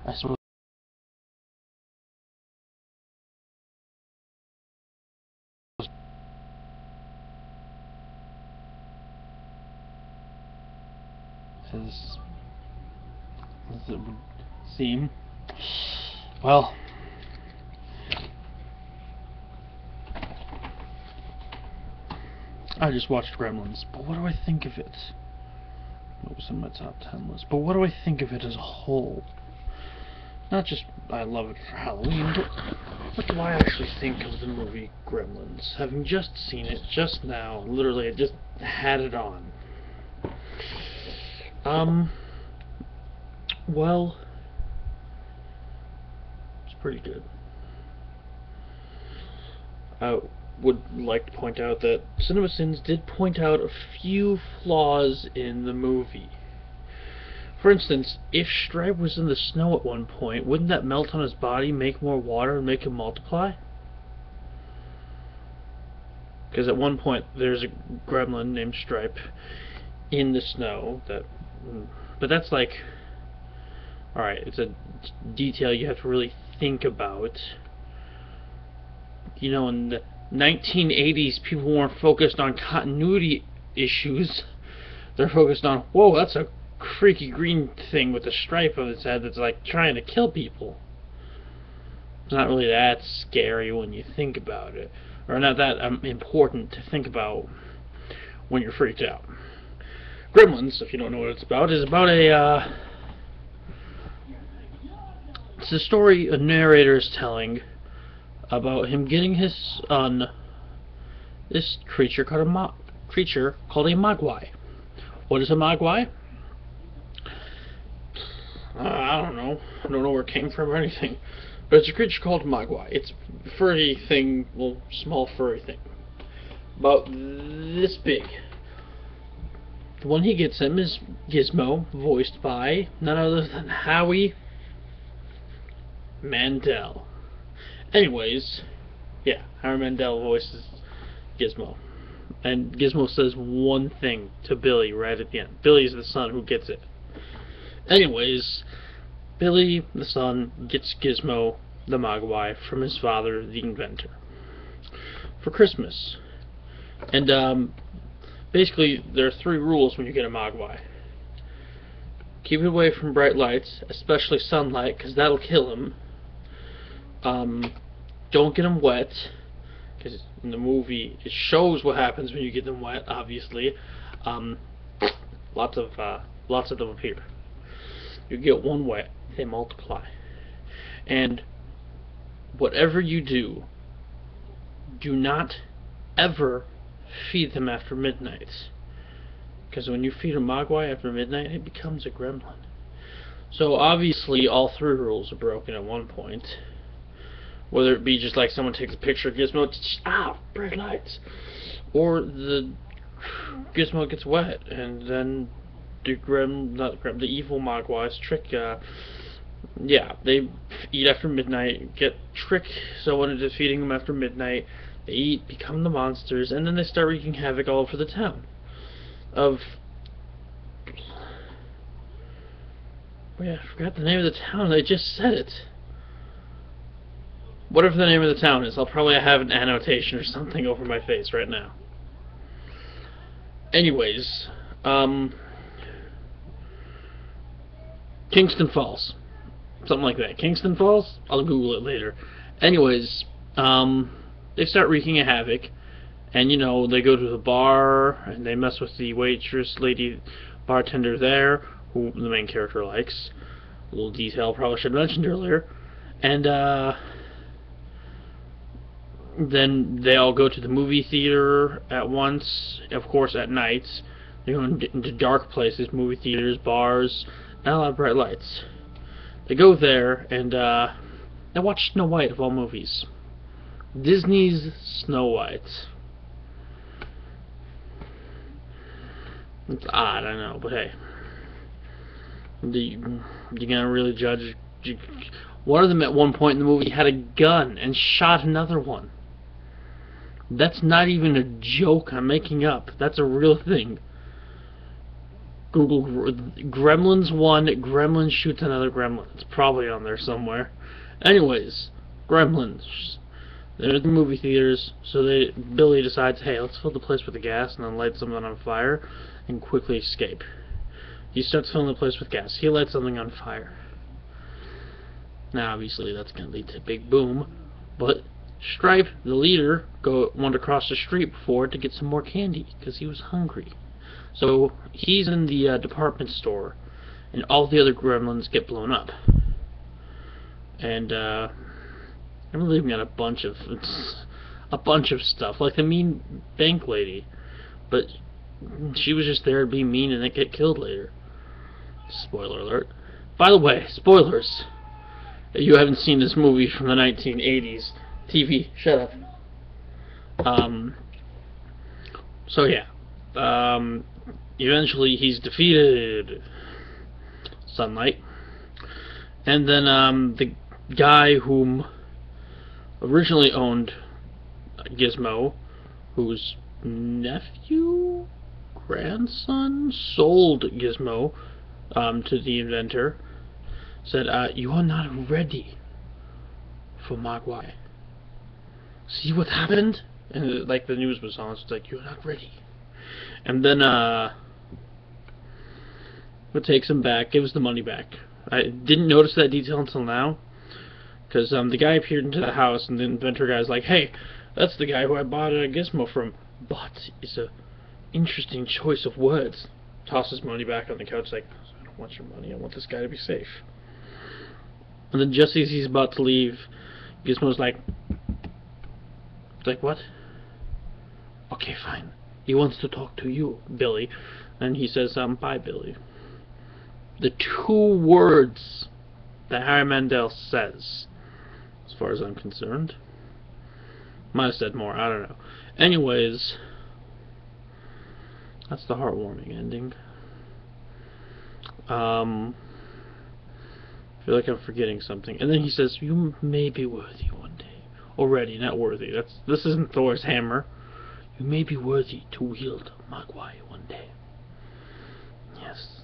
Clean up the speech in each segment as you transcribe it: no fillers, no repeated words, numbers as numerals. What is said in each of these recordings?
I suppose as it would seem. Well, I just watched Gremlins, but what do I think of it? It was in my top 10 list, but what do I think of it as a whole? Not just I love it for Halloween, but what do I actually think of the movie Gremlins? Having just seen it just now, literally I just had it on. Well, it's pretty good. I would like to point out that CinemaSins did point out a few flaws in the movie. For instance, if Stripe was in the snow at one point, wouldn't that melt on his body, make more water, and make him multiply? Because at one point there's a gremlin named Stripe in the snow. But that's like, alright, it's a detail you have to really think about. You know, in the 1980s, people weren't focused on continuity issues. They're focused on, whoa, that's a creaky green thing with a stripe on its head that's like trying to kill people. It's not really that scary when you think about it, or not that important to think about when you're freaked out. Gremlins, if you don't know what it's about, is about it's a story a narrator is telling about him getting his son this creature called a mogwai. What is a mogwai? I don't know. I don't know where it came from or anything. But it's a creature called mogwai. It's a furry thing, well, small furry thing. About this big. The one he gets him is Gizmo, voiced by none other than Howie Mandel. Anyways, yeah, Howie Mandel voices Gizmo. And Gizmo says one thing to Billy right at the end. Billy's the son who gets it. Anyways, Billy, the son, gets Gizmo, the Mogwai, from his father, the inventor, for Christmas. And basically, there are 3 rules when you get a Mogwai. Keep it away from bright lights, especially sunlight, because that'll kill him. Don't get him wet, because in the movie it shows what happens when you get them wet, obviously. Lots of them appear. You get one wet, they multiply. And whatever you do, do not ever feed them after midnight. Because when you feed a mogwai after midnight, it becomes a gremlin. So obviously all 3 rules are broken at one point. Whether it be just like someone takes a picture of Gizmo, bright lights, or the Gizmo gets wet, and then the evil mogwais trick, they eat after midnight, trick someone into feeding them after midnight, they eat, become the monsters, and then they start wreaking havoc all over the town. I forgot the name of the town, I just said it. Whatever the name of the town is, I'll probably have an annotation or something over my face right now. Anyways, Kingston Falls. Something like that. Kingston Falls? I'll Google it later. Anyways, they start wreaking a havoc, and you know, they go to the bar, and they mess with the waitress, lady bartender there, who the main character likes. A little detail probably should have mentioned earlier. And, then they all go to the movie theater at once, of course at night. They go into dark places, movie theaters, bars, not a lot of bright lights. They go there and they watch Snow White of all movies. Disney's Snow White. It's odd, I know, but hey. You gonna really judge One of them at one point in the movie had a gun and shot another one. That's not even a joke I'm making up. That's a real thing. Google Gremlins 1, Gremlins shoots another gremlin. It's probably on there somewhere. Anyways, Gremlins. They're at the movie theaters, so Billy decides, hey, let's fill the place with the gas and then light something on fire and quickly escape. He starts filling the place with gas. He lights something on fire. Now, obviously, that's going to lead to a big boom, but Stripe, the leader, wanted to cross the street before to get some more candy because he was hungry. So he's in the department store, and all the other gremlins get blown up. And I'm leaving out a bunch of stuff, like the mean bank lady, but she was just there to be mean and then get killed later. Spoiler alert. By the way, spoilers. You haven't seen this movie from the 1980s. TV, shut up. So yeah. Eventually he's defeated. Sunlight. And then the guy whom originally owned Gizmo, whose nephew, grandson, sold Gizmo to the inventor, said, you are not ready for Mogwai. See what happened? And like the news was on, it's like, you're not ready. And then it takes him back, gives the money back. I didn't notice that detail until now, because the guy appeared into the house, and the inventor guy's like, hey, that's the guy who I bought a Gizmo from. But it's a interesting choice of words. Tosses money back on the couch, like, I don't want your money, I want this guy to be safe. And then just as he's about to leave, Gizmo's like, what? Okay, fine. He wants to talk to you, Billy. And he says, bye, Billy. The two words that Harry Mandel says, as far as I'm concerned. Might have said more, I don't know. Anyways, that's the heartwarming ending. I feel like I'm forgetting something. And then he says, you may be worthy one day. Already, not worthy. This isn't Thor's hammer. You may be worthy to wield Mogwai one day. Yes.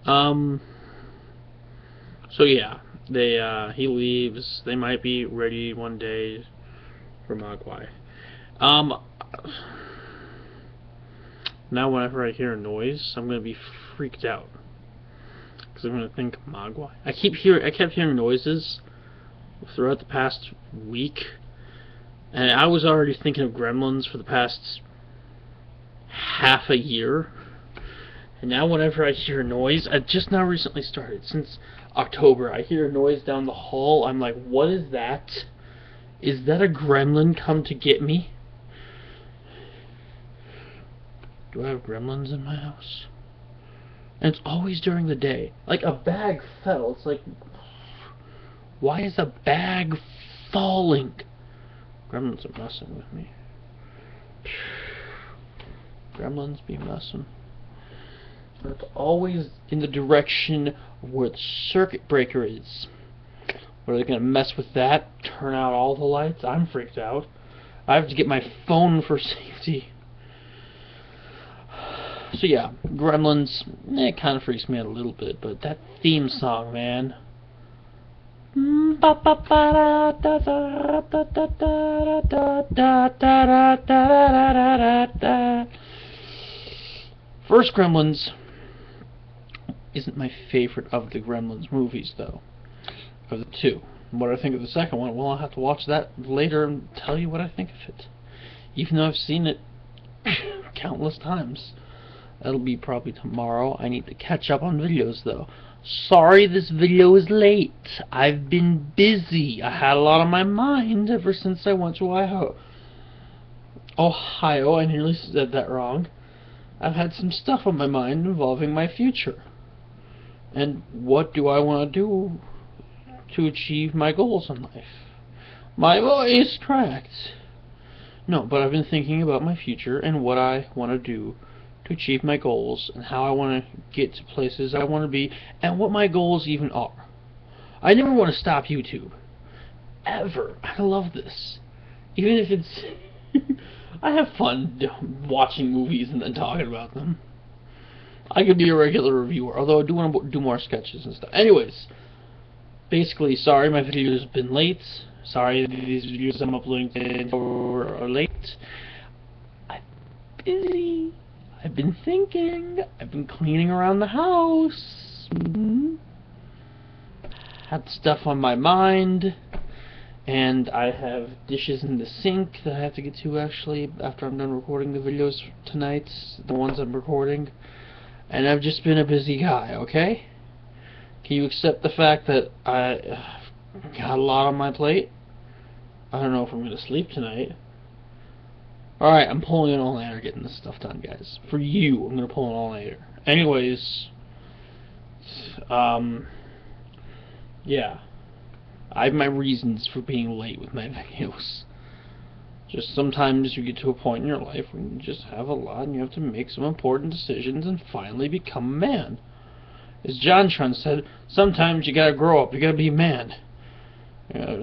So yeah, he leaves. They might be ready one day for Mogwai. Now whenever I hear a noise, I'm gonna be freaked out. Because I'm gonna think Mogwai. I kept hearing noises throughout the past week, and I was already thinking of Gremlins for the past half a year. And now whenever I hear a noise, I just now recently started, since October, I hear a noise down the hall, I'm like, what is that? Is that a gremlin come to get me? Do I have gremlins in my house? And it's always during the day. Like a bag fell, it's like, why is a bag falling? Gremlins are messing with me. Gremlins be messing. But it's always in the direction where the circuit breaker is. What, are they going to mess with that? Turn out all the lights? I'm freaked out. I have to get my phone for safety. So yeah, Gremlins, it kind of freaks me out a little bit, but that theme song, man. First Gremlins isn't my favorite of the Gremlins movies, though. Of the two. What I think of the second one, well, I'll have to watch that later and tell you what I think of it. Even though I've seen it countless times. That'll be probably tomorrow. I need to catch up on videos, though. Sorry this video is late. I've been busy. I had a lot on my mind ever since I went to Ohio. I nearly said that wrong. I've had some stuff on my mind involving my future. And what do I want to do to achieve my goals in life? My voice cracked. No, but I've been thinking about my future and what I want to do to achieve my goals and how I want to get to places I want to be and what my goals even are. I never want to stop YouTube. Ever. I love this. Even if it's... I have fun watching movies and then talking about them. I could be a regular reviewer, although I do want to do more sketches and stuff. Anyways, basically, sorry my videos have been late. Sorry these videos I'm uploading today are late. I'm busy. I've been thinking. I've been cleaning around the house. Had stuff on my mind. And I have dishes in the sink that I have to get to, actually, after I'm done recording the videos tonight. The ones I'm recording. And I've just been a busy guy, okay? Can you accept the fact that I got a lot on my plate? I don't know if I'm going to sleep tonight. Alright, I'm pulling an all-nighter getting this stuff done, guys. For you, I'm going to pull an all-nighter. Anyways, yeah. I have my reasons for being late with my videos. Just sometimes you get to a point in your life where you just have a lot and you have to make some important decisions and finally become a man. As John Trent said, sometimes you gotta grow up, you gotta be a man.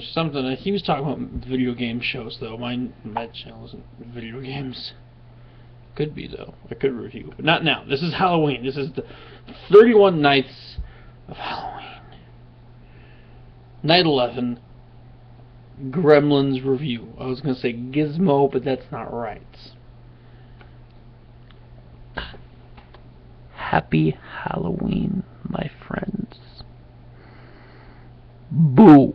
Something, he was talking about video game shows though. My channel isn't video games. Could be though. I could review. But not now. This is Halloween. This is the 31 Nights of Halloween. Night 11, Gremlins review. I was going to say Gizmo, but that's not right. Happy Halloween, my friends. Boo!